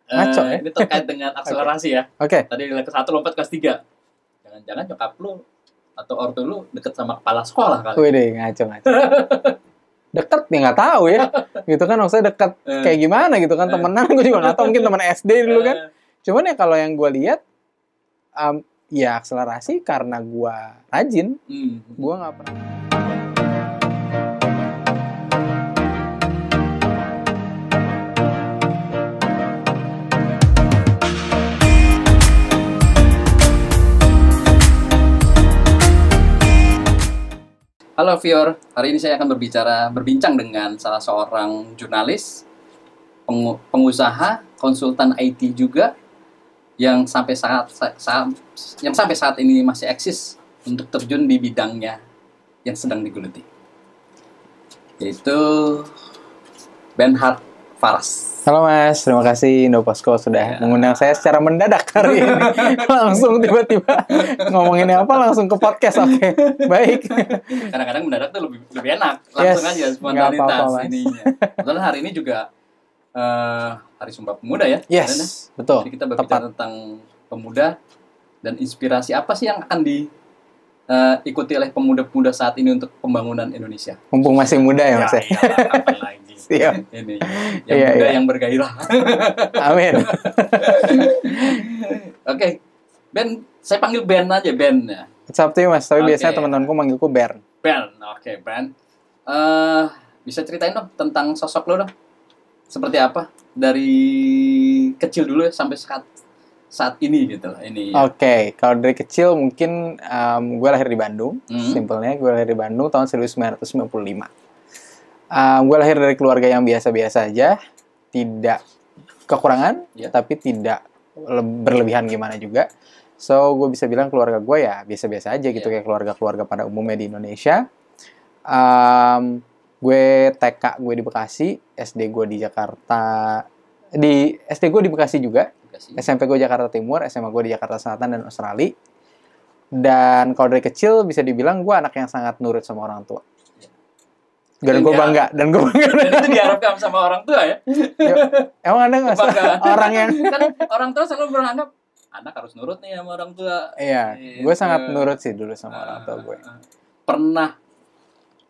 Ngaco ya? Ini terkait dengan akselerasi ya. Oke. Tadi kelas 1 lompat kelas 3. Jangan-jangan nyokap lu atau ortu lu deket sama kepala sekolah kali. Wih deh, ngaco. Deket ya nggak tahu ya. Gitu kan maksudnya deket kayak gimana gitu kan. Temenan gue juga nggak tahu, mungkin teman SD dulu kan. Cuman ya kalau yang gue lihat, ya akselerasi karena gue rajin. Gue nggak pernah. Halo Fior, hari ini saya akan berbincang dengan salah seorang jurnalis, pengusaha, konsultan IT juga, yang sampai saat ini masih eksis untuk terjun di bidangnya yang sedang digeluti, yaitu Benhard Faras. Halo Mas, terima kasih Indoposko sudah mengundang saya secara mendadak hari ini. Langsung tiba-tiba ngomongin apa langsung ke podcast. Oke, baik. Kadang-kadang mendadak tuh lebih enak, langsung aja spontanitas ininya. Kebetulan hari ini juga Hari Sumpah Pemuda ya. Yes, betul. Jadi kita berbicara tentang pemuda dan inspirasi apa sih yang akan diikuti oleh pemuda-pemuda saat ini untuk pembangunan Indonesia. Mumpung masih muda ya Mas. Ya, kapan lagi. Siap. Ini yang muda yang bergairah. Amin. Oke. Ben, saya panggil Ben aja, Ben ya. It's up to you, Mas, tapi biasanya teman-temanku manggilku Bern. Ben, oke, Ben. Bisa ceritain dong tentang sosok lo dong. Seperti apa dari kecil dulu ya sampai saat ini gitu lah. Oke, kalau dari kecil mungkin gue lahir di Bandung. Simpelnya gue lahir di Bandung tahun 1995. Gue lahir dari keluarga yang biasa-biasa aja, tidak kekurangan, tapi tidak berlebihan gimana juga. So, gue bisa bilang keluarga gue ya biasa-biasa aja gitu, kayak keluarga-keluarga pada umumnya di Indonesia. Gue TK gue di Bekasi, SD gue di Jakarta, SD gue di Bekasi juga, SMP gue Jakarta Timur, SMA gue di Jakarta Selatan dan Australia. Dan kalau dari kecil bisa dibilang gue anak yang sangat nurut sama orang tua. Dan gue bangga. Dan itu diharapkan sama orang tua ya? Emang ada nggak orang yang... Kan orang tua selalu beranggap, anak harus nurut nih sama orang tua. Iya, gue sangat nurut sih dulu sama orang tua gue. Pernah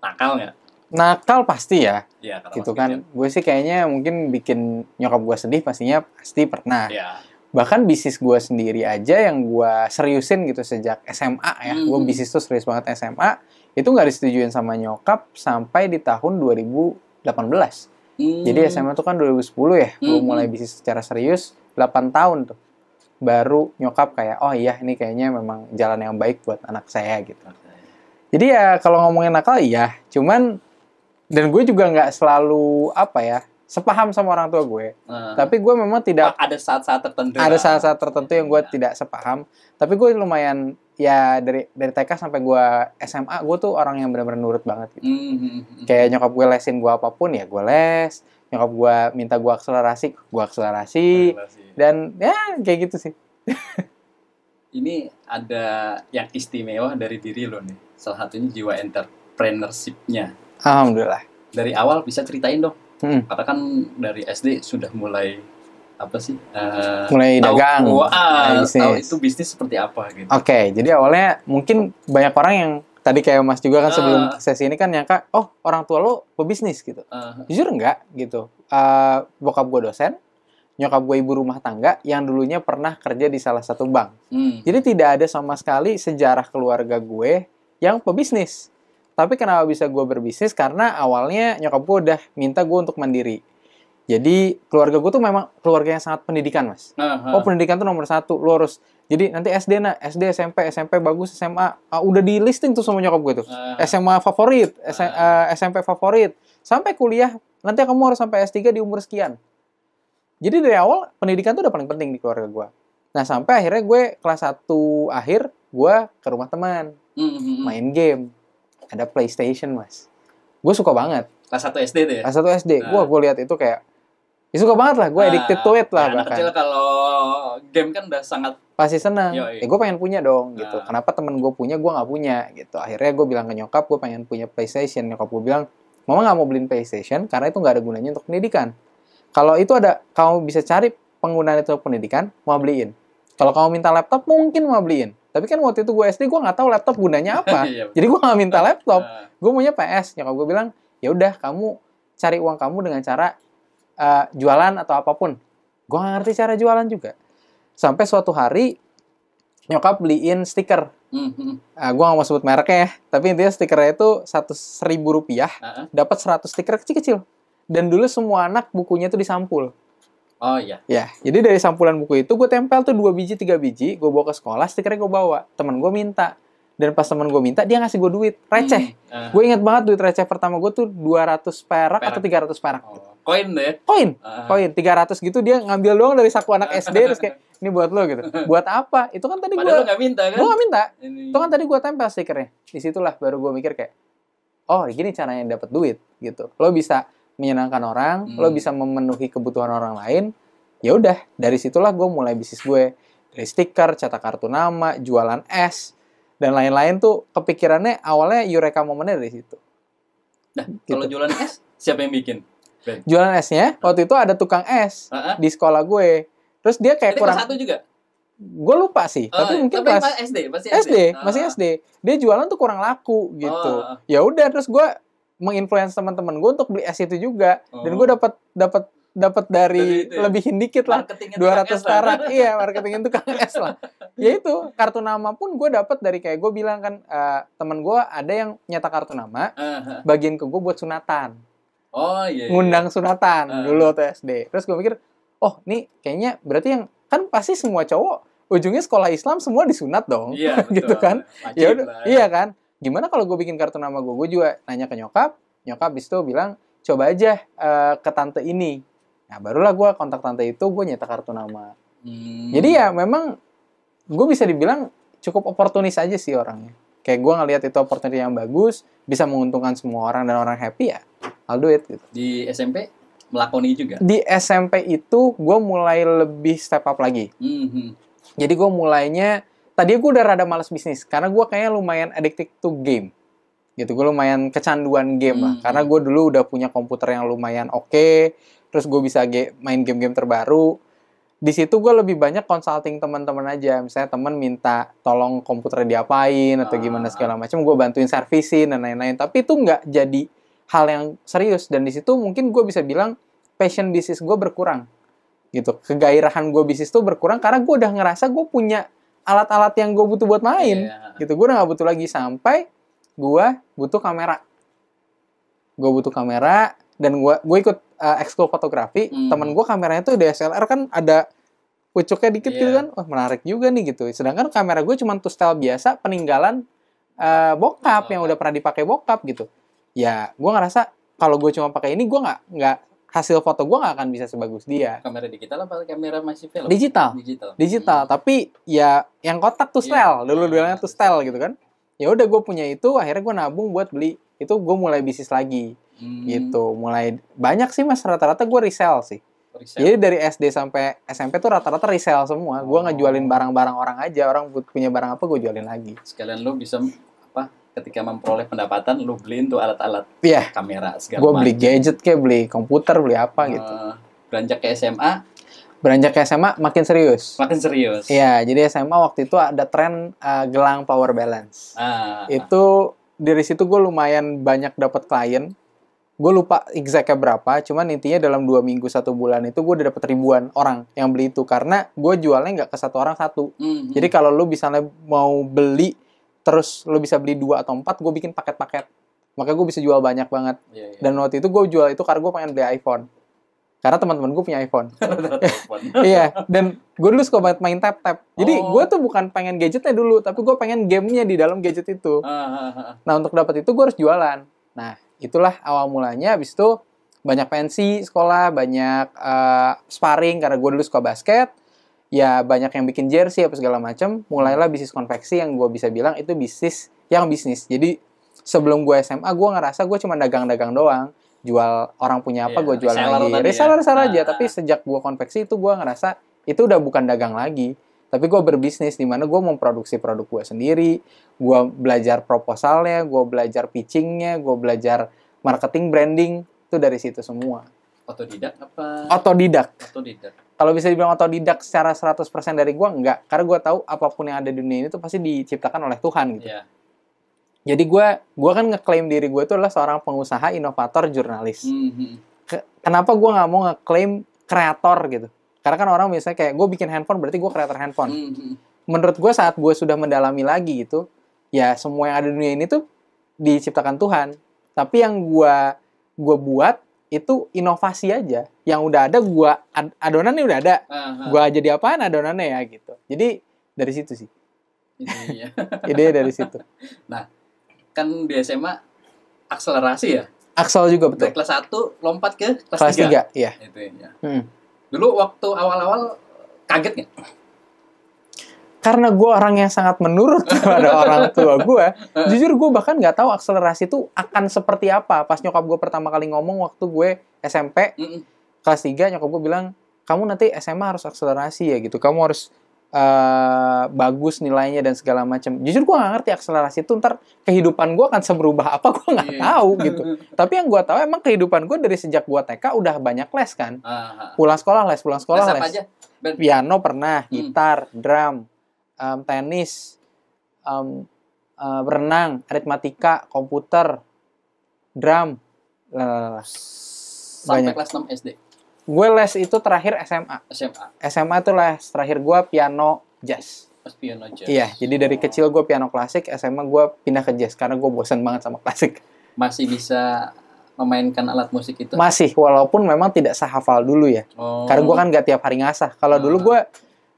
nakal nggak? Nakal pasti ya. Iya, gitu kan. Gue sih kayaknya mungkin bikin nyokap gue sedih pastinya pasti pernah. Iya. Bahkan bisnis gue sendiri aja yang gue seriusin gitu sejak SMA ya. Gue bisnis tuh serius banget SMA. Itu nggak disetujuin sama nyokap sampai di tahun 2018. Jadi SMA tuh kan 2010 ya. Gue mulai bisnis secara serius 8 tahun tuh. Baru nyokap kayak, oh iya ini kayaknya memang jalan yang baik buat anak saya gitu. Jadi ya kalau ngomongin nakal iya. Cuman, dan gue juga nggak selalu sepaham sama orang tua gue. Tapi gue memang tidak... Ada saat-saat tertentu. Ada saat-saat tertentu yang gue tidak sepaham. Tapi gue lumayan, ya dari TK sampai gue SMA, gue tuh orang yang benar-benar nurut banget gitu. Kayak nyokap gue lesin gue apapun, ya gue les. Nyokap gue minta gue akselerasi. Dan ya kayak gitu sih. Ini ada yang istimewa dari diri lo nih. Salah satunya jiwa entrepreneurship-nya. Alhamdulillah. Dari awal bisa ceritain dong. Karena kan dari SD sudah mulai mulai dagang, tahu itu bisnis seperti apa gitu. Oke, jadi awalnya mungkin banyak orang yang tadi kayak Mas juga kan sebelum sesi ini kan nyangka, oh orang tua lo pebisnis gitu. Jujur enggak gitu. Bokap gue dosen, nyokap gue ibu rumah tangga yang dulunya pernah kerja di salah satu bank. Jadi tidak ada sama sekali sejarah keluarga gue yang pebisnis. Tapi kenapa bisa gue berbisnis? Karena awalnya nyokap gue udah minta gue untuk mandiri. Jadi keluarga gue tuh memang keluarga yang sangat pendidikan, Mas. Oh, pendidikan tuh nomor 1. Lo harus, jadi nanti SD SMP bagus, SMA. Udah di listing tuh sama nyokap gue tuh. SMA favorit, SMP favorit. Sampai kuliah, nanti kamu harus sampai S3 di umur sekian. Jadi dari awal, pendidikan tuh udah paling penting di keluarga gue. Nah, sampai akhirnya gue kelas 1 akhir, gue ke rumah teman. Main game. Ada PlayStation, Mas. Gue suka banget. Kelas 1 SD tuh ya? Kelas 1 SD. Gue lihat itu kayak, ya suka banget lah. Gue addicted to it lah. Anak kecil kalau game kan udah sangat... Pasti seneng. Gue pengen punya dong, gitu. Kenapa temen gue punya, gue gak punya, gitu. Akhirnya gue bilang ke nyokap, gue pengen punya PlayStation. Nyokap gue bilang, Mama gak mau beliin PlayStation, karena itu gak ada gunanya untuk pendidikan. Kalau itu ada, kamu bisa cari penggunaan itu pendidikan, mau beliin. Kalau kamu minta laptop, mungkin mau beliin. Tapi kan waktu itu gue SD, gue nggak tahu laptop gunanya apa. Jadi gue nggak minta laptop. Gue maunya PS. Nyokap gue bilang, ya udah kamu cari uang kamu dengan cara jualan atau apapun. Gue nggak ngerti cara jualan juga. Sampai suatu hari, nyokap beliin stiker. Gue nggak mau sebut mereknya ya. Tapi intinya stikernya itu Rp1.000. Dapat 100 stiker kecil-kecil. Dan dulu semua anak bukunya tuh disampul. Oh iya. Ya, jadi dari sampulan buku itu gue tempel tuh 2 biji, 3 biji, gue bawa ke sekolah, stikernya gue bawa. Temen gue minta. Dan pas temen gue minta, dia ngasih gue duit. Receh. Gue inget banget duit receh pertama gue tuh 200 perak atau 300 perak. Koin deh. Koin. 300 gitu dia ngambil doang dari saku anak SD, terus kayak, ini buat lo gitu. Buat apa? Itu kan tadi gue... Padahal lo gak minta kan? Gue gak minta. Itu kan tadi gue tempel stikernya. Disitulah baru gue mikir kayak, oh gini caranya dapet duit gitu. Lo bisa menyenangkan orang, lo bisa memenuhi kebutuhan orang lain. Ya udah, dari situlah gue mulai bisnis gue. Dari stiker, cetak kartu nama, jualan es, dan lain-lain tuh kepikirannya awalnya eureka momennya dari situ. Nah, gitu. Kalau jualan es, siapa yang bikin? Ben? Jualan esnya, waktu itu ada tukang es di sekolah gue. Terus dia kayak kurang... kelas 1 juga? Gue lupa sih, tapi mungkin kelas SD, masih SD. Dia jualan tuh kurang laku gitu. Ya udah, terus gue menginfluence teman-teman gue untuk beli es itu juga. Dan gue dapat dari lebihin dikit lah, 200 perak. Iya, marketing itu tukang es lah. Ya itu, kartu nama pun gue dapat dari kayak gue bilang kan, teman gue ada yang nyetak kartu nama, bagiin ke gue buat sunatan. Oh iya. Ngundang sunatan dulu waktu SD. Terus gue mikir, oh nih kayaknya berarti yang kan pasti semua cowok ujungnya sekolah Islam semua disunat dong. Iya, gitu kan. Ya udah, iya kan. Gimana kalau gue bikin kartu nama gue? Gue juga nanya ke nyokap abis itu bilang, coba aja ke tante ini. Nah, barulah gue kontak tante itu, gue nyetak kartu nama. Jadi ya memang, gue bisa dibilang cukup oportunis aja sih orangnya. Kayak gue ngelihat itu opportunity yang bagus, bisa menguntungkan semua orang dan orang happy ya, I'll do it. Gitu. Di SMP, melakoni juga? Di SMP itu, gue mulai lebih step up lagi. Jadi gue mulainya, tadi gue udah rada malas bisnis, karena gue kayaknya lumayan addicted to game. Gitu, gue lumayan kecanduan game lah. Karena gue dulu udah punya komputer yang lumayan oke, terus gue bisa main game-game terbaru. Di situ gue lebih banyak consulting teman-teman aja. Misalnya teman minta tolong komputernya diapain atau gimana segala macam, gue bantuin servisin dan lain-lain. Tapi itu nggak jadi hal yang serius. Dan di situ mungkin gue bisa bilang passion bisnis gue berkurang. Gitu, kegairahan gue bisnis tuh berkurang karena gue udah ngerasa gue punya alat-alat yang gue butuh buat main. Gitu, gue udah nggak butuh lagi sampai gue butuh kamera. Gue butuh kamera dan gue ikut ekskul fotografi. Temen gue kameranya tuh DSLR kan ada pucuknya dikit gitu kan. Wah, menarik juga nih gitu. Sedangkan kamera gue cuma style biasa peninggalan bokap yang udah pernah dipakai bokap gitu. Ya, gue ngerasa kalau gue cuma pakai ini gue nggak hasil foto gue nggak akan bisa sebagus dia. Kamera digital apa kamera masih film? Digital. Tapi ya yang kotak tuh style. Dulu bilangnya tuh style gitu kan. Ya udah gue punya itu, akhirnya gue nabung buat beli. Itu gue mulai bisnis lagi. Gitu. Mulai banyak sih mas, rata-rata gue resell sih. Jadi dari SD sampai SMP tuh rata-rata resell semua. Gue ngejualin barang-barang orang aja. Orang punya barang apa gue jualin lagi. Sekalian lo bisa ketika memperoleh pendapatan lo beliin tuh alat-alat kamera segala macam. Gue beli gadget kayak beli komputer, beli apa gitu. Beranjak ke SMA? Beranjak ke SMA makin serius. Iya, jadi SMA waktu itu ada tren gelang power balance. Itu dari situ gue lumayan banyak dapat klien. Gue lupa exactnya berapa, cuman intinya dalam 2 minggu 1 bulan itu gue udah dapet ribuan orang yang beli itu. Karena gue jualnya nggak ke satu orang satu. Jadi kalau lu misalnya mau beli, terus lu bisa beli 2 atau 4, gue bikin paket-paket. Makanya gue bisa jual banyak banget. Dan waktu itu gue jual itu karena gue pengen beli iPhone. Karena teman-teman gue punya iPhone. Iya, dan gue dulu suka banget main tap-tap. Jadi gue tuh bukan pengen gadgetnya dulu, tapi gue pengen gamenya di dalam gadget itu. Nah, untuk dapat itu gue harus jualan. Nah, itulah awal mulanya. Habis itu banyak pensi sekolah, banyak sparring karena gue dulu suka basket. Ya banyak yang bikin jersey apa segala macam. Mulailah bisnis konveksi yang gue bisa bilang itu bisnis. Jadi sebelum gue SMA gue ngerasa gue cuma dagang-dagang doang. Jual orang punya apa gue jual lagi. Reseller aja. Tapi sejak gue konveksi itu gue ngerasa itu udah bukan dagang lagi. Tapi gue berbisnis di mana gue memproduksi produk gue sendiri. Gue belajar proposalnya, gue belajar pitchingnya, gue belajar marketing, branding. Itu dari situ semua. Otodidak apa? Otodidak. Kalau bisa dibilang otodidak secara 100% dari gue, enggak. Karena gue tahu apapun yang ada di dunia ini tuh pasti diciptakan oleh Tuhan gitu. Yeah. Jadi gue kan ngeklaim diri gue itu adalah seorang pengusaha, inovator, jurnalis. Kenapa gue nggak mau ngeklaim kreator gitu? Karena kan orang biasanya kayak gue bikin handphone berarti gue kreator handphone. Menurut gue saat gue sudah mendalami lagi gitu, ya semua yang ada di dunia ini tuh diciptakan Tuhan. Tapi yang gue buat itu inovasi aja. Yang udah ada adonannya udah ada. Gue jadi apaan adonannya ya gitu. Jadi dari situ sih. Ide dari situ. Nah, kan di SMA akselerasi ya? Aksel juga betul. Dari kelas 1 lompat ke kelas 3. Iya. Itu ya. Dulu waktu awal-awal kaget nggak? Karena gue orang yang sangat menurut kepada orang tua gue, jujur gue bahkan nggak tahu akselerasi itu akan seperti apa. Pas nyokap gue pertama kali ngomong waktu gue SMP, kelas 3, nyokap gue bilang, kamu nanti SMA harus akselerasi ya gitu. Kamu harus bagus nilainya dan segala macam. Jujur gue nggak ngerti akselerasi itu ntar kehidupan gue akan seberubah apa, gue nggak tahu gitu. Tapi yang gue tahu emang kehidupan gue dari sejak gue TK udah banyak les kan. Pulang sekolah les. Aja? Piano pernah, gitar, drum, tenis, berenang, aritmatika, komputer, drum, sampai kelas 6 SD. Gue les itu terakhir SMA. SMA itu les terakhir gue piano jazz. Piano jazz. Iya, jadi dari kecil gue piano klasik, SMA gue pindah ke jazz karena gue bosan banget sama klasik. Masih bisa memainkan alat musik itu? Masih, walaupun memang tidak sehafal dulu ya. Karena gue kan gak tiap hari ngasah. Kalau dulu gue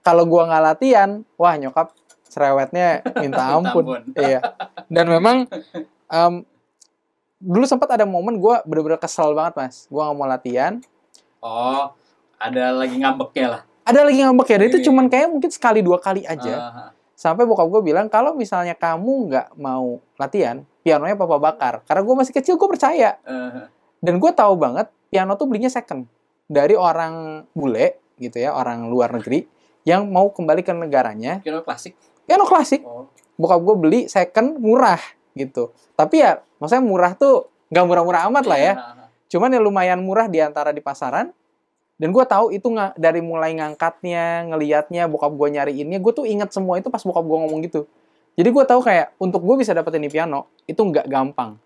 kalau gue nggak latihan, wah nyokap cerewetnya minta ampun. Iya. Dan memang dulu sempat ada momen gue bener-bener kesel banget mas. Gue nggak mau latihan. Oh, ada lagi ngambeknya lah. Ada lagi ngambek ya. Itu cuman kayak mungkin sekali 2 kali aja. Sampai bokap gue bilang kalau misalnya kamu nggak mau latihan, pianonya papa bakar. Karena gue masih kecil gue percaya. Dan gue tahu banget piano tuh belinya second dari orang bule gitu ya, orang luar negeri yang mau kembali ke negaranya. Piano klasik? Piano klasik. Bokap gue beli second murah gitu. Tapi ya maksudnya murah tuh nggak murah-murah amat lah ya. Cuman ya lumayan murah di antara di pasaran. Dan gue tahu itu dari mulai ngangkatnya, ngelihatnya, bokap gue nyariinnya, gue tuh inget semua itu pas bokap gue ngomong gitu. Jadi gue tahu kayak untuk gue bisa dapetin di piano itu nggak gampang.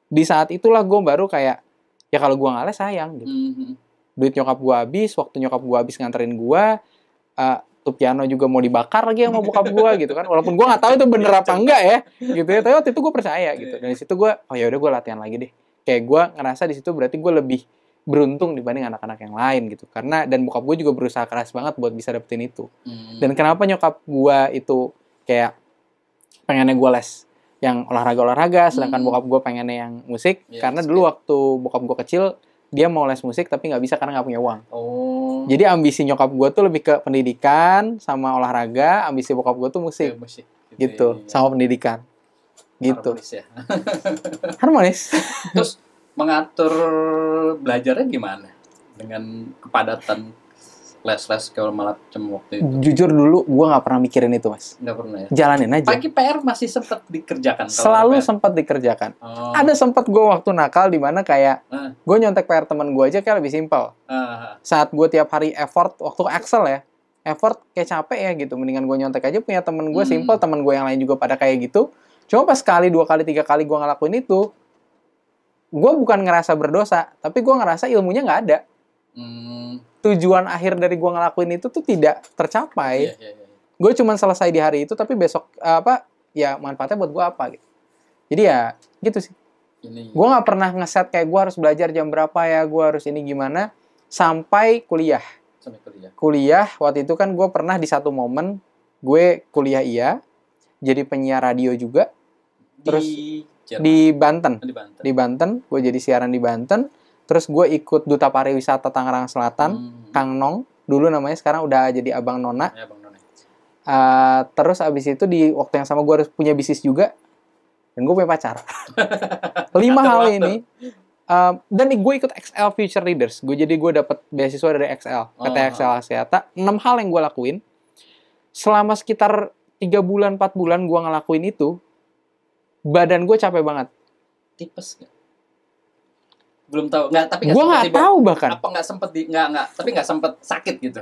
Di saat itulah gue baru kayak ya kalau gue nggak les sayang gitu. Duit nyokap gue habis, waktu nyokap gue habis nganterin gue, tuh piano juga mau dibakar lagi sama bokap gue gitu kan. Walaupun gue nggak tahu itu bener apa enggak ya, gitu ya. Tapi waktu itu gue percaya gitu. Dari situ gue, oh ya udah gue latihan lagi deh. Kayak gue ngerasa di situ berarti gue lebih beruntung dibanding anak-anak yang lain gitu. Karena dan bokap gue juga berusaha keras banget buat bisa dapetin itu. Dan kenapa nyokap gue itu kayak pengennya gue les yang olahraga, sedangkan bokap gue pengennya yang musik. Karena dulu waktu bokap gue kecil, dia mau les musik tapi nggak bisa karena nggak punya uang. Jadi ambisi nyokap gue tuh lebih ke pendidikan sama olahraga, ambisi bokap gue tuh musik. Gitu, sama pendidikan. Gitu. Harmonis ya. Harmonis. Terus mengatur belajarnya gimana? Dengan kepadatan les-les kalau malah waktu itu. Jujur dulu gue nggak pernah mikirin itu mas. Nggak pernah ya? Jalanin aja. Pagi PR masih sempat dikerjakan? Selalu sempat dikerjakan. Ada sempat gue waktu nakal di mana kayak gue nyontek PR teman gue aja kayak lebih simpel. Saat gue tiap hari effort waktu Excel ya, effort kayak capek ya gitu. Mendingan gue nyontek aja punya temen gue simpel, temen gue yang lain juga pada kayak gitu. Cuma pas sekali, 2 kali, 3 kali gue ngelakuin itu, gue bukan ngerasa berdosa, tapi gue ngerasa ilmunya nggak ada. Tujuan akhir dari gue ngelakuin itu tuh tidak tercapai. Gue cuma selesai di hari itu, tapi besok ya manfaatnya buat gue apa gitu. Jadi ya gitu sih. Gue nggak pernah ngeset kayak gue harus belajar jam berapa ya, gue harus ini gimana, sampai kuliah. Kuliah waktu itu kan gue pernah di satu momen gue kuliah jadi penyiar radio juga. Terus di Banten. Di Banten, gue jadi siaran di Banten. Terus gue ikut Duta Pariwisata Tangerang Selatan, Kang Nong. Dulu namanya, sekarang udah jadi Abang Nona. Ya, Bang Nona. Terus abis itu di waktu yang sama gue harus punya bisnis juga. Dan gue punya pacar. 5 hal ini. Dan gue ikut XL Future Leaders. Jadi gue dapet beasiswa dari XL. PT XL Aseata. 6 hal yang gue lakuin. Selama sekitar 3 bulan, 4 bulan gue ngelakuin itu, badan gue capek banget. Tipes gak? Belum tahu. Nggak, tapi Gue nggak tahu bahkan. Apa nggak sempet tapi nggak sempet sakit gitu.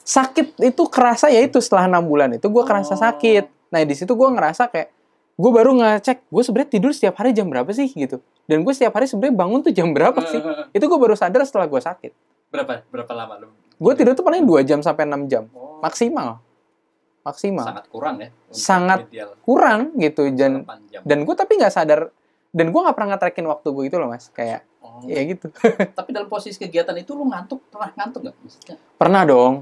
Sakit itu kerasa ya itu setelah 6 bulan itu gue kerasa sakit. Nah di situ gue ngerasa kayak gue baru ngecek gue sebenarnya tidur setiap hari jam berapa sih gitu. Dan gue setiap hari sebenarnya bangun tuh jam berapa sih? Itu gue baru sadar setelah gue sakit. Berapa lama lu? Gue tidur tuh paling 2 jam sampai 6 jam maksimal. Sangat kurang ya. Sangat kurang gitu dan gue tapi nggak sadar dan gue nggak pernah nge-trackin waktu gue itu loh mas kayak ya gitu. Tapi dalam posisi kegiatan itu lu pernah ngantuk nggak? Maksudnya? Pernah dong.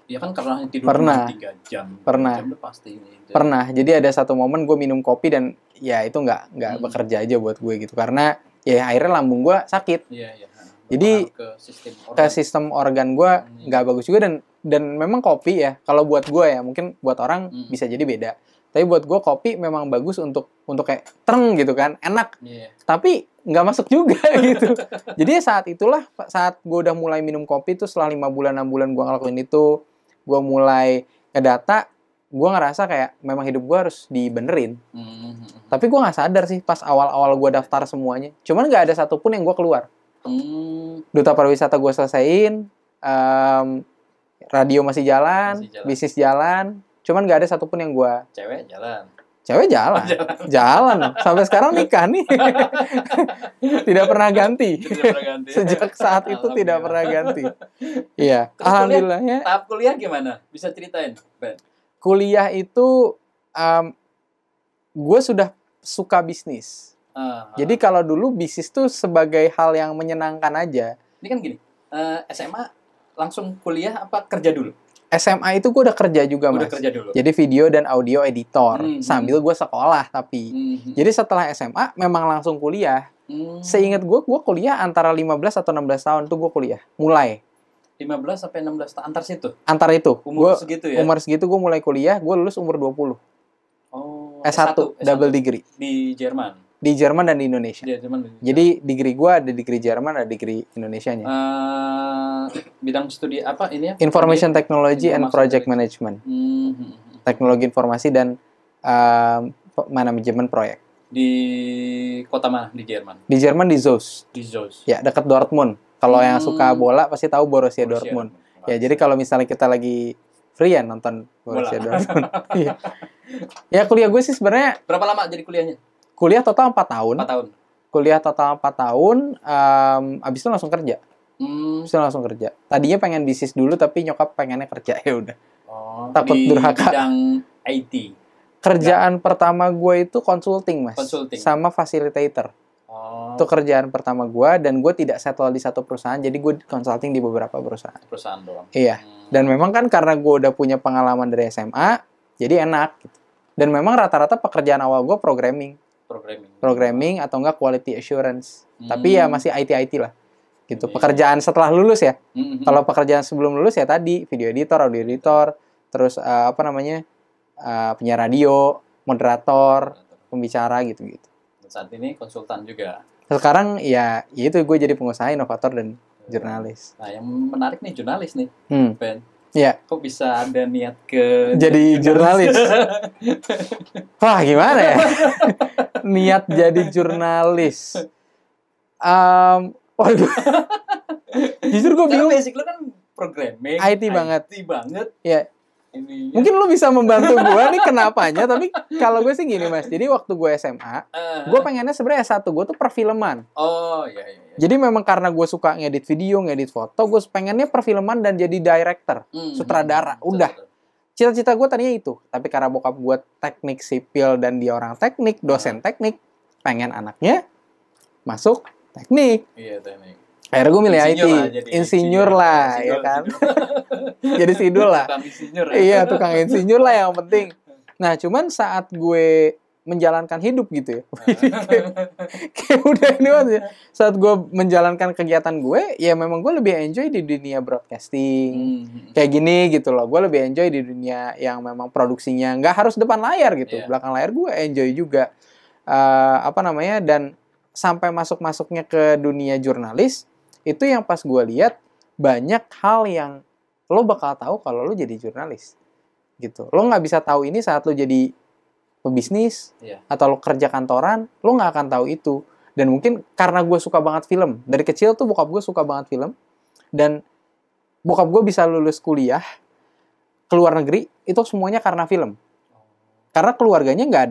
Ya kan karena tidur 3 jam. Pernah. Jam pasti ini. Pernah. Jadi ada satu momen gue minum kopi dan ya itu nggak bekerja aja buat gue gitu karena ya akhirnya lambung gue sakit. Iya. Jadi ke sistem organ gue nggak bagus juga dan memang kopi ya kalau buat gue ya mungkin buat orang bisa jadi beda. Tapi buat gue kopi memang bagus untuk kayak tereng gitu kan enak. Tapi nggak masuk juga gitu. Jadi saat gue udah mulai minum kopi tuh setelah 5 bulan 6 bulan gue ngelakuin itu gue mulai ngedata, gue ngerasa kayak memang hidup gue harus dibenerin. Tapi gue nggak sadar sih pas awal-awal gue daftar semuanya. Cuman nggak ada satupun yang gue keluar. Duta pariwisata gue selesaiin, radio masih jalan, bisnis jalan. Cuman nggak ada satupun yang gue. Cewek jalan. Sampai sekarang nikah nih. Tidak pernah ganti. Sejak saat itu tidak pernah ganti. Iya. Alhamdulillahnya. Tahap kuliah gimana? Bisa ceritain, Ben? Kuliah itu gue sudah suka bisnis. Jadi kalau dulu bisnis tuh sebagai hal yang menyenangkan aja. Ini kan gini. SMA langsung kuliah apa kerja dulu? SMA itu gue udah kerja juga mas. Kerja dulu. Jadi video dan audio editor sambil gue sekolah tapi. Jadi setelah SMA memang langsung kuliah. Seingat gue kuliah antara 15 atau 16 tahun tuh gue kuliah. Mulai. 15 sampai 16 tahun antar situ. Antara itu. Segitu ya. Umur segitu gue mulai kuliah. Gue lulus umur 20. S1 double degree. Di Jerman. Di Jerman dan di Indonesia. Jadi degree gue ada degree Jerman, ada degree Indonesianya. Bidang studi apa ini ya? Information Technology and Project Management. Teknologi informasi dan manajemen proyek. Di kota mana di Jerman? Di Jerman di Zoos. Ya, dekat Dortmund. Kalau yang suka bola pasti tahu Borussia Dortmund. Ya, jadi kalau misalnya kita lagi free ya nonton Borussia Dortmund. Iya. Ya, kuliah gue sih sebenarnya. Berapa lama jadi kuliahnya? Kuliah total 4 tahun. 4 tahun. Kuliah total 4 tahun, abis itu langsung kerja. Tadinya pengen bisnis dulu, tapi nyokap pengennya kerja, ya udah. Takut durhaka. Di bidang IT? Kerjaan pertama gue itu consulting, mas. Sama facilitator. Itu kerjaan pertama gue, dan gue tidak settle di satu perusahaan, jadi gue consulting di beberapa perusahaan. Perusahaan doang? Iya. Dan memang kan karena gue udah punya pengalaman dari SMA, jadi enak. Gitu. Dan memang rata-rata pekerjaan awal gue programming atau enggak quality assurance. Tapi ya masih IT lah. Gitu. Pekerjaan setelah lulus ya. Kalau pekerjaan sebelum lulus ya tadi video editor, audio editor, terus penyiar radio, moderator, pembicara gitu-gitu. Saat ini konsultan juga. Sekarang ya itu gue jadi pengusaha, inovator dan jurnalis. Nah, yang menarik nih jurnalis nih, Ben. Iya. Kok bisa ada niat ke jadi jurnalis? Wah, gimana ya? Niat jadi jurnalis. Waduh. Jujur gue bingung. Basic lu kan programming, IT banget. Iya. Ininya. Mungkin lu bisa membantu gue nih kenapanya, tapi kalau gue sih gini mas, jadi waktu gue SMA, gue pengennya sebenarnya S1 gue tuh perfilman. Iya. Jadi memang karena gue suka ngedit video, ngedit foto, gue pengennya perfilman dan jadi director, sutradara, udah. Cita-cita gue tadinya itu, tapi karena bokap gue teknik sipil dan dia orang teknik, dosen teknik, pengen anaknya masuk teknik. Iya, teknik. Akhirnya gue milih IT, insinyur lah, ya kan? Jadi sidul lah. Iya, tukang insinyur lah yang penting. Nah, cuman saat gue menjalankan hidup gitu ya. kayak udah ini mas ya. Saat gue menjalankan kegiatan gue, ya memang gue lebih enjoy di dunia broadcasting. Kayak gini gitu loh. Gue lebih enjoy di dunia yang memang produksinya nggak harus depan layar gitu. Belakang layar gue enjoy juga. Dan sampai masuknya ke dunia jurnalis, itu yang pas gue lihat banyak hal yang lo bakal tahu kalau lo jadi jurnalis gitu. Lo nggak bisa tahu ini saat lo jadi pebisnis atau lo kerja kantoran, lo nggak akan tahu itu. Dan mungkin karena gue suka banget film. Dari kecil tuh bokap gue suka banget film. Dan bokap gue bisa lulus kuliah ke luar negeri itu semuanya karena film. Karena keluarganya nggak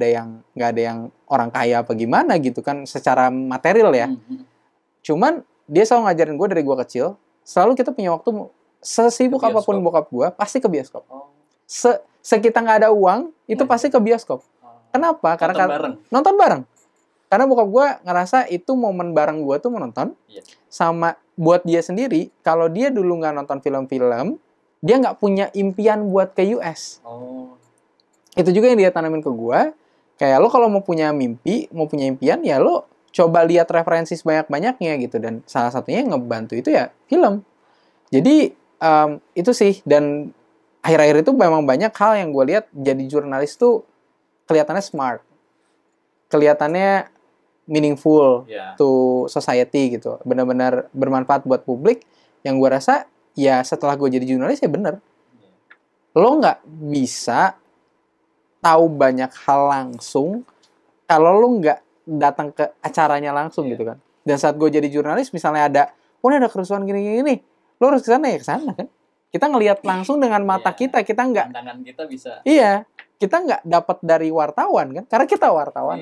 ada yang orang kaya apa gimana gitu kan secara material ya. Cuman dia selalu ngajarin gue dari gue kecil, selalu kita punya waktu sesibuk apapun bokap gue pasti ke bioskop. Kita nggak ada uang itu pasti ke bioskop. Kenapa? Karena nonton bareng. Karena bokap gue ngerasa itu momen bareng gue tuh menonton. Sama buat dia sendiri, kalau dia dulu nggak nonton film-film, dia nggak punya impian buat ke US. Itu juga yang dia tanamin ke gue. Kayak lo kalau mau punya mimpi, mau punya impian, ya lo coba lihat referensi sebanyak-banyaknya gitu. Dan salah satunya yang ngebantu itu ya film. Jadi itu sih. Dan akhir-akhir itu memang banyak hal yang gue lihat jadi jurnalis tuh kelihatannya smart. Kelihatannya meaningful to society gitu. Benar-benar bermanfaat buat publik. Yang gue rasa ya setelah gue jadi jurnalis ya bener. Lo nggak bisa tahu banyak hal langsung kalau lo nggak datang ke acaranya langsung gitu kan. Dan saat gue jadi jurnalis misalnya ada ini ada kerusuhan gini-gini, lo harus kesana ya kesana kan. Kita ngelihat langsung dengan mata kita nggak. Pandangan kita bisa. Iya, kita nggak dapat dari wartawan kan, karena kita wartawan.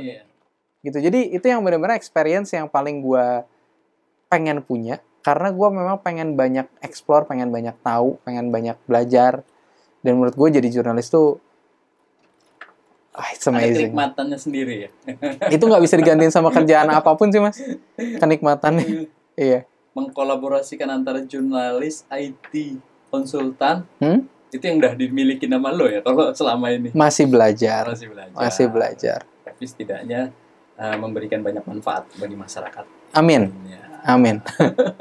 Gitu. Jadi itu yang benar-benar experience yang paling gue pengen punya. Karena gue memang pengen banyak explore, pengen banyak tahu, pengen banyak belajar. Dan menurut gue jadi jurnalis tuh it's amazing. Ada kenikmatannya sendiri ya. Itu nggak bisa digantiin sama kerjaan apapun sih mas. Kenikmatannya. Iya. Mengkolaborasikan antara jurnalis, IT, konsultan. Itu yang udah dimiliki nama lo ya kalau selama ini. Masih belajar. Tapi setidaknya memberikan banyak manfaat bagi masyarakat. Amin. Amin.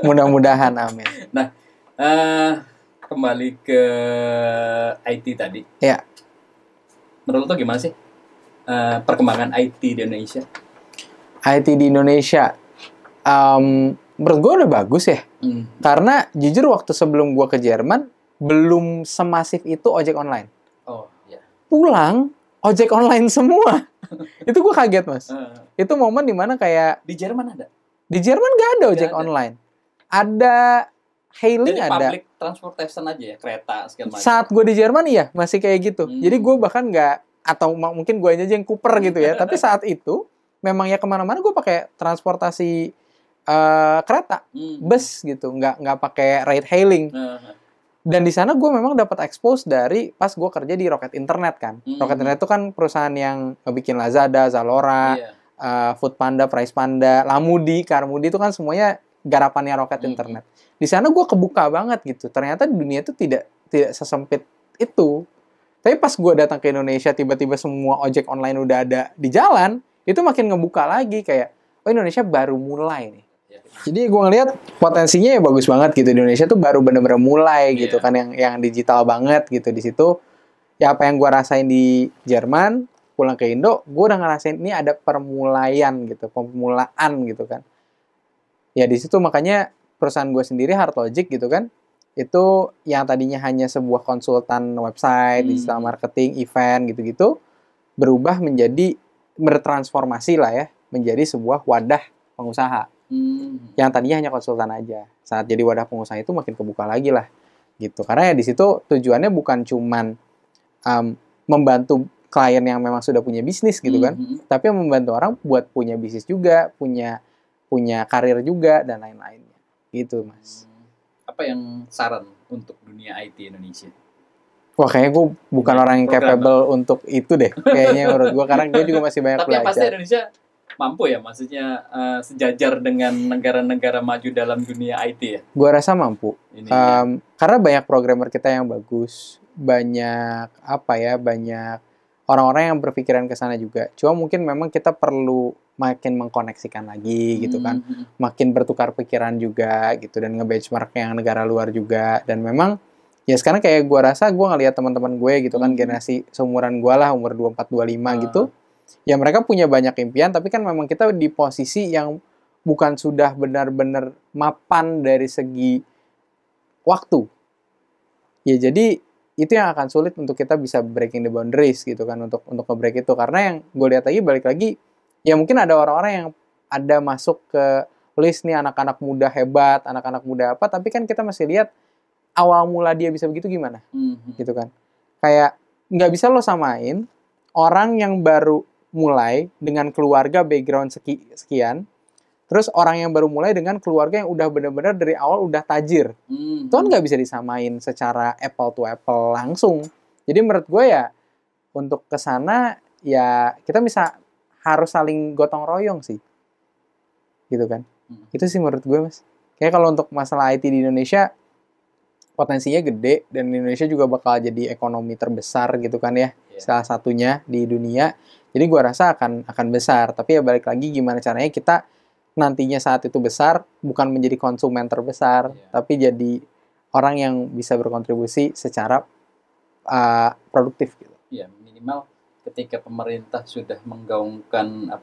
Mudah-mudahan amin. Nah, kembali ke IT tadi. Ya. Menurut lo gimana sih perkembangan IT di Indonesia? IT di Indonesia, menurut gue udah bagus ya. Karena jujur waktu sebelum gue ke Jerman belum semasif itu ojek online. Pulang ojek online semua. Itu gue kaget mas. Itu momen dimana kayak di Jerman ada? Di Jerman nggak ada ojek online. Ada hailing. Jadi ada public transportation aja ya, kereta segala macam. Saat gue di Jerman iya masih kayak gitu. Jadi gue bahkan nggak, atau mungkin gue aja yang kuper gitu ya. Tapi saat itu memang ya kemana-mana gue pakai transportasi kereta, bus gitu, nggak pakai ride hailing. Dan di sana gue memang dapat expose dari pas gue kerja di Rocket Internet kan. Rocket Internet itu kan perusahaan yang ngebikin Lazada, Zalora, Foodpanda, Price Panda, Lamudi, Carmudi itu kan semuanya garapannya Rocket Internet. Di sana gue kebuka banget gitu. Ternyata dunia itu tidak sesempit itu. Tapi pas gue datang ke Indonesia tiba-tiba semua ojek online udah ada di jalan, itu makin ngebuka lagi kayak Indonesia baru mulai nih. Jadi gue ngeliat potensinya ya bagus banget gitu. Di Indonesia tuh baru bener-bener mulai gitu kan yang digital banget gitu. Di situ ya apa yang gue rasain di Jerman, pulang ke Indo, gue udah ngerasain ini ada permulaan gitu, pemulaan gitu kan. Ya di situ makanya perusahaan gue sendiri Heartlogic gitu kan, itu yang tadinya hanya sebuah konsultan website, digital marketing, event gitu-gitu, berubah menjadi bertransformasi lah ya, menjadi sebuah wadah pengusaha. Yang tadinya hanya konsultan aja. Saat jadi wadah pengusaha itu makin kebuka lagi lah gitu. Karena ya di situ tujuannya bukan cuman membantu klien yang memang sudah punya bisnis gitu kan, tapi membantu orang buat punya bisnis juga, punya karir juga dan lain-lainnya. Gitu, Mas. Apa yang saran untuk dunia IT Indonesia? Wah, kayaknya gue bukan orang yang capable untuk itu deh. Kayaknya menurut gue, karena gue juga masih banyak belajar. Tapi pasti Indonesia mampu ya, maksudnya sejajar dengan negara-negara maju dalam dunia IT ya? Gue rasa mampu. Karena banyak programmer kita yang bagus, banyak banyak orang-orang yang berpikiran ke sana juga. Cuma mungkin memang kita perlu makin mengkoneksikan lagi gitu kan, makin bertukar pikiran juga gitu, dan nge-benchmark yang negara luar juga. Dan memang ya sekarang kayak gue rasa gue ngeliat teman-teman gue gitu kan, generasi seumuran gue lah, umur 24-25 gitu. Ya mereka punya banyak impian, tapi kan memang kita di posisi yang bukan sudah benar-benar mapan dari segi waktu. Ya jadi itu yang akan sulit untuk kita bisa breaking the boundaries gitu kan, untuk nge-break itu. Karena yang gue lihat lagi, balik lagi, ya mungkin ada orang-orang yang ada masuk ke list nih anak-anak muda hebat, anak-anak muda apa, tapi kan kita masih lihat awal mula dia bisa begitu gimana, gitu kan. Kayak nggak bisa lo samain orang yang baru mulai dengan keluarga background sekian, terus orang yang baru mulai dengan keluarga yang udah benar-benar dari awal udah tajir. Itu kan nggak bisa disamain secara apple to apple langsung. Jadi menurut gue ya, untuk kesana ya kita bisa harus saling gotong royong sih, gitu kan. Itu sih menurut gue, Mas. Kayak kalau untuk masalah IT di Indonesia, potensinya gede, dan Indonesia juga bakal jadi ekonomi terbesar gitu kan ya, salah satunya di dunia. Jadi gue rasa akan besar, tapi ya balik lagi gimana caranya kita nantinya saat itu besar, bukan menjadi konsumen terbesar, tapi jadi orang yang bisa berkontribusi secara produktif gitu. Iya, minimal ketika pemerintah sudah menggaungkan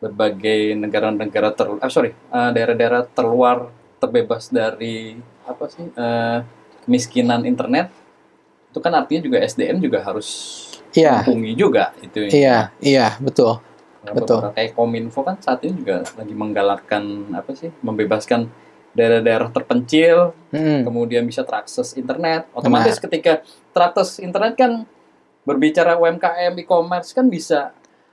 berbagai negara-negara daerah-daerah terluar terbebas dari kemiskinan internet, itu kan artinya juga SDM juga harus mumpuni juga itu. Iya, betul. Betul. Kayak Kominfo kan saat ini juga lagi menggalakkan membebaskan daerah-daerah terpencil, kemudian bisa terakses internet. Otomatis ketika terakses internet kan berbicara UMKM, e-commerce kan bisa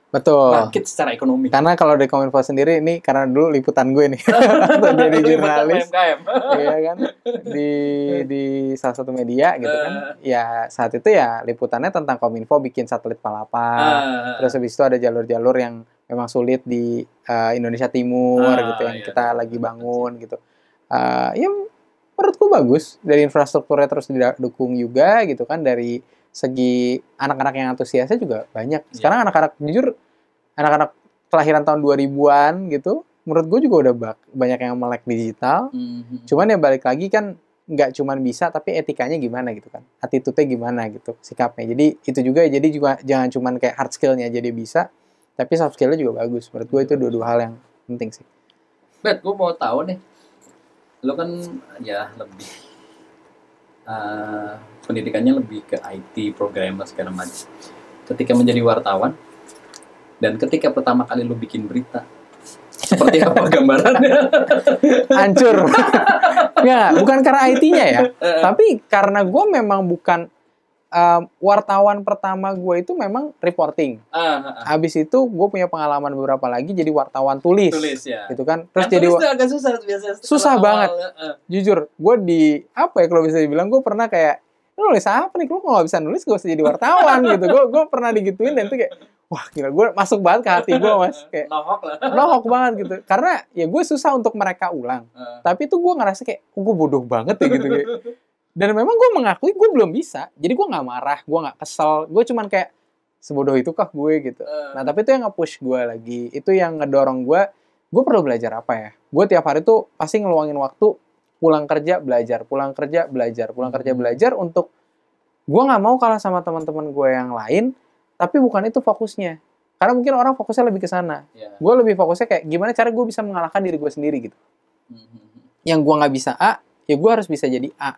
bangkit secara ekonomi. Karena kalau di Kominfo sendiri ini karena dulu liputan gue nih, jadi jurnalis, iya kan, di salah satu media gitu kan. Ya saat itu ya liputannya tentang Kominfo bikin satelit Palapa. Terus habis itu ada jalur-jalur yang memang sulit di Indonesia Timur gitu yang kita lagi bangun gitu. Ya menurutku bagus, dari infrastrukturnya terus didukung juga gitu kan, dari segi anak-anak yang antusiasnya juga banyak. Sekarang anak-anak kelahiran tahun 2000-an gitu, menurut gue juga udah banyak yang melek digital. Cuman ya balik lagi kan, nggak cuman bisa, tapi etikanya gimana gitu kan, attitude-nya gimana gitu, sikapnya. Jadi itu juga, jadi juga jangan cuman kayak hard skill-nya jadi bisa, tapi soft skill-nya juga bagus. Menurut gue itu dua hal yang penting sih. Bet, gue mau tahu nih, lo kan ya lebih pendidikannya lebih ke IT, programmer segala macam. Ketika menjadi wartawan dan ketika pertama kali lo bikin berita, seperti apa gambarannya? Hancur. Nggak, bukan karena IT-nya ya, tapi karena gue memang bukan wartawan pertama gue itu memang reporting. Habis itu gue punya pengalaman beberapa lagi jadi wartawan tulis ya. Gitu kan. Terus jadi tulis agak susah biasanya. Susah banget. Jujur, gue kalau bisa dibilang gue pernah kayak, lu nulis apa nih? Lu nggak bisa nulis, gue usah jadi wartawan gitu. Gue pernah digituin dan itu kayak, wah gila, gue masuk banget ke hati gue, Mas. Kayak nohok banget gitu. Karena ya gue susah untuk mereka ulang. Tapi itu gue ngerasa kayak, gue bodoh banget ya gitu kayak. Dan memang gue mengakui gue belum bisa. Jadi gue nggak marah, gue nggak kesel. Gue cuman kayak, sebodoh itu kah gue gitu. Nah tapi itu yang nge-push gue lagi. Itu yang ngedorong gue perlu belajar apa ya. Gue tiap hari tuh pasti ngeluangin waktu, pulang kerja belajar, pulang kerja belajar, pulang kerja belajar untuk gue nggak mau kalah sama teman-teman gue yang lain, tapi bukan itu fokusnya. Karena mungkin orang fokusnya lebih ke sana. Gue lebih fokusnya kayak gimana cara gue bisa mengalahkan diri gue sendiri gitu. Yang gue nggak bisa A, ya gue harus bisa jadi A.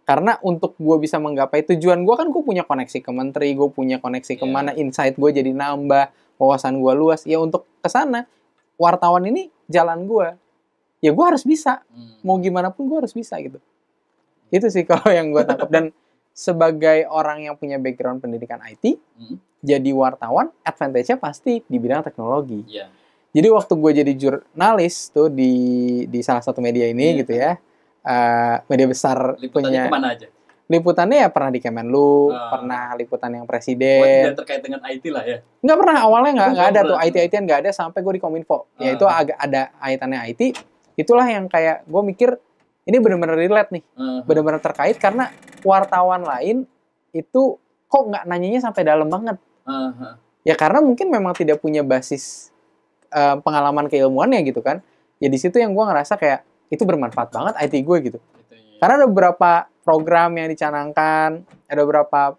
Karena untuk gue bisa menggapai tujuan gue kan gue punya koneksi ke menteri, gue punya koneksi kemana, insight gue jadi nambah, wawasan gue luas. Ya untuk ke sana, wartawan ini jalan gue. Ya gue harus bisa. Mau gimana pun gue harus bisa gitu. Itu sih kalau yang gue tangkap. Dan sebagai orang yang punya background pendidikan IT, jadi wartawan, advantage-nya pasti di bidang teknologi. Jadi waktu gue jadi jurnalis tuh di salah satu media ini gitu ya, media besar. Liputannya kemana aja? Liputannya ya pernah di Kemenlu, pernah liputan yang presiden. Tidak terkait dengan IT lah ya? Nggak pernah, awalnya nggak ada tuh, IT-ITan nggak ada sampai gue di Kominfo. Ya itu agak ada kaitannya IT, itulah yang kayak gue mikir, ini benar-benar relate nih, benar-benar terkait karena wartawan lain itu kok nggak nanyanya sampai dalam banget. Ya karena mungkin memang tidak punya basis pengalaman keilmuannya gitu kan. Ya di situ yang gue ngerasa kayak itu bermanfaat banget IT gue gitu. Karena ada beberapa program yang dicanangkan, ada beberapa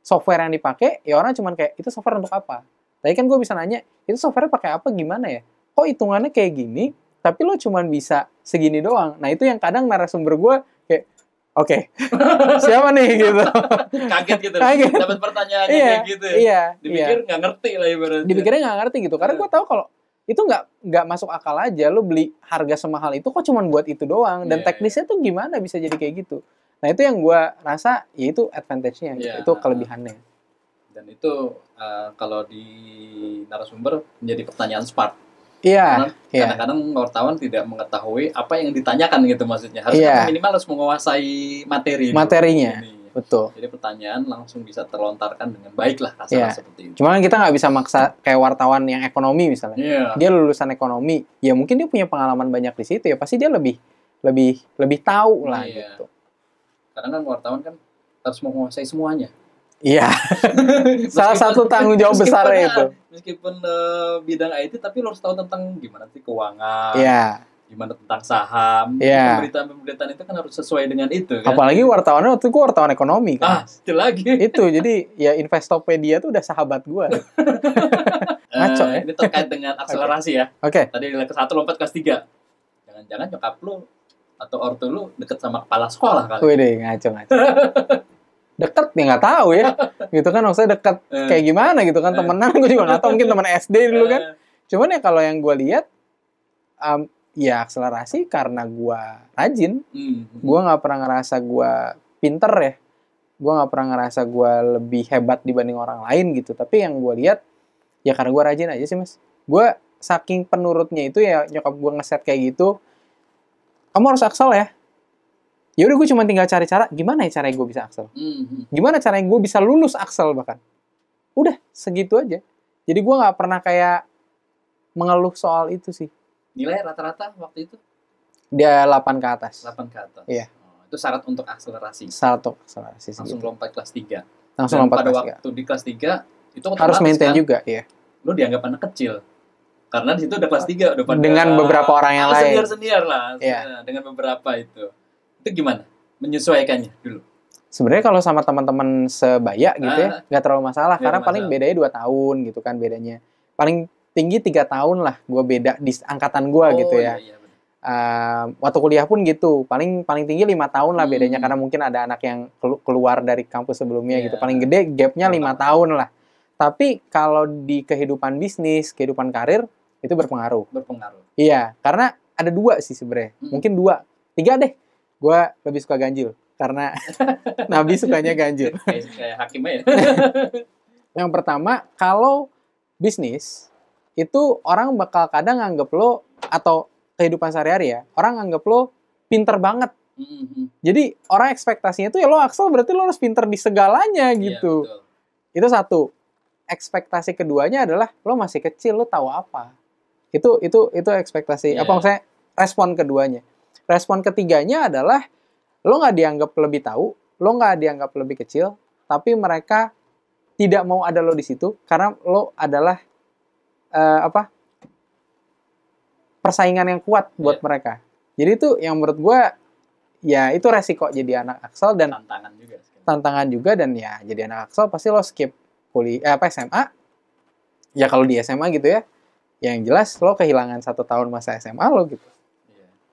software yang dipakai, ya orang cuman kayak itu software untuk apa? Tapi kan gue bisa nanya, itu software pakai apa gimana ya? Kok hitungannya kayak gini? Tapi lo cuman bisa segini doang. Nah itu yang kadang narasumber gue kayak, Oke. Siapa nih gitu. Kaget gitu. Kaget. Dapat pertanyaan kayak gitu. Dipikir nggak ngerti lah ibaratnya. Dipikirnya nggak ngerti gitu. Karena gue tahu kalau itu nggak masuk akal aja. Lu beli harga semahal itu kok cuma buat itu doang. Dan teknisnya tuh gimana bisa jadi kayak gitu. Nah itu yang gue rasa ya itu advantage-nya. Gitu. Itu kelebihannya. Dan itu kalau di narasumber menjadi pertanyaan smart. Iya. Kadang-kadang wartawan tidak mengetahui apa yang ditanyakan gitu maksudnya. Harusnya minimal harus menguasai materinya. Betul. Jadi pertanyaan langsung bisa terlontarkan dengan baik lah kasarnya seperti itu. Cuma kan kita nggak bisa maksa kayak wartawan yang ekonomi misalnya. Dia lulusan ekonomi, ya mungkin dia punya pengalaman banyak di situ ya pasti dia lebih tahu lah gitu. Kadang kan wartawan kan harus menguasai semuanya. Iya. Salah satu tanggung jawab besarnya itu. Meskipun bidang IT tapi lo harus tahu tentang gimana sih keuangan. Iya. Gimana tentang saham. Iya. Pemberitaan itu kan harus sesuai dengan itu kan. Apalagi wartawannya waktu itu gue wartawan ekonomi kan. Itu lagi. Itu jadi ya Investopedia tuh udah sahabat gue. Ngaco ya. Ini terkait dengan akselerasi ya. Oke. Tadi kelas 1 lompat kelas 3. Jangan-jangan nyokap lu atau ortu lu deket sama kepala sekolah kali. Wih deh, ngaco. Deket ya nggak tahu ya gitu kan maksudnya deket kayak gimana gitu kan temenan gue juga nggak tahu mungkin teman SD dulu kan cuman ya kalau yang gue lihat ya akselerasi karena gue rajin gue nggak pernah ngerasa gue pinter ya gue nggak pernah ngerasa gue lebih hebat dibanding orang lain gitu tapi yang gue lihat ya karena gue rajin aja sih mas gue saking penurutnya itu ya nyokap gue ngeset kayak gitu kamu harus Axel ya ya udah gue cuma tinggal cari cara gimana ya caranya gue bisa Axel gimana caranya gue bisa lulus Axel bahkan udah segitu aja jadi gue nggak pernah kayak mengeluh soal itu sih nilai rata-rata waktu itu dia 8 ke atas iya itu syarat untuk akselerasi langsung lompat kelas 3 langsung lompat pada kelas 3 waktu di kelas 3 itu harus maintain kan, juga iya lu dianggap anak kecil karena di situ udah kelas 3 udah pada dengan beberapa orang yang lain senior lah dengan beberapa itu gimana menyesuaikannya dulu? Sebenarnya kalau sama teman-teman sebaya gitu ya, nggak terlalu masalah karena paling bedanya 2 tahun gitu kan bedanya. Paling tinggi 3 tahun lah gue beda di angkatan gue gitu ya. Waktu kuliah pun gitu, paling tinggi 5 tahun lah bedanya karena mungkin ada anak yang keluar dari kampus sebelumnya gitu. Paling gede gapnya 5 tahun lah. Tapi kalau di kehidupan bisnis, kehidupan karir itu berpengaruh. Iya, karena ada 2 sih sebenarnya. Mungkin 2, 3 deh. Gue lebih suka ganjil karena Nabi sukanya ganjil. Kayak hakimnya ya. Yang pertama, kalau bisnis itu orang bakal kadang nganggep lo atau kehidupan sehari-hari ya, orang nganggep lo pinter banget. Jadi orang ekspektasinya tuh ya lo Axel berarti lo harus pinter di segalanya gitu. Itu satu. Ekspektasi keduanya adalah lo masih kecil, lo tahu apa. Itu ekspektasi apa maksudnya respon keduanya. Respon ketiganya adalah lo nggak dianggap lebih tahu, lo nggak dianggap lebih kecil, tapi mereka tidak mau ada lo di situ karena lo adalah persaingan yang kuat buat mereka. Jadi itu yang menurut gue ya itu resiko jadi anak Axel dan tantangan juga dan ya jadi anak Axel pasti lo skip kuliah SMA. Ya kalau di SMA gitu ya, yang jelas lo kehilangan 1 tahun masa SMA lo gitu.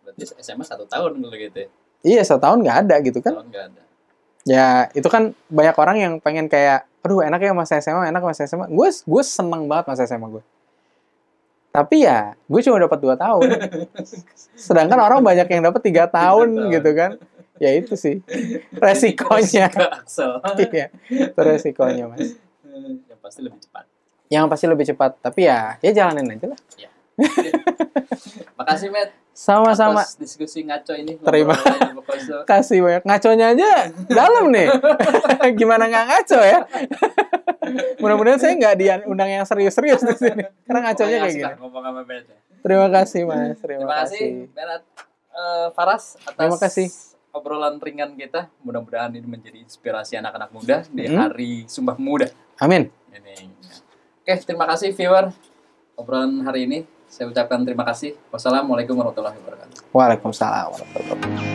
Berarti SMA 1 tahun gitu ya? Iya 1 tahun nggak ada gitu kan? 1 tahun nggak ada. Ya itu kan banyak orang yang pengen kayak, aduh enak ya masa SMA, enak masa SMA. Gue seneng banget masa SMA gue. Tapi ya gue cuma dapat 2 tahun. Sedangkan orang banyak yang dapat 3 tahun gitu kan? Ya itu sih resikonya. Iya, itu resikonya mas. Yang pasti lebih cepat. Yang pasti lebih cepat. Tapi ya jalanin aja lah. Ya. Makasih Matt. Sama-sama. Atas diskusi ngaco ini. Terima kasih banyak. Ngaconya aja dalam nih. Gimana nggak ngaco ya? Mudah-mudahan saya nggak diundang yang serius-serius di sini. Karena ngaconya kayak gini. Terima kasih Mas. Terima kasih Berat Faras atas terima kasih. Obrolan ringan kita. Mudah-mudahan ini menjadi inspirasi anak-anak muda di Hari Sumpah Pemuda. Amin. Oke, terima kasih viewer. Obrolan hari ini saya ucapkan terima kasih. Wassalamualaikum warahmatullahi wabarakatuh. Waalaikumsalam warahmatullahi wabarakatuh.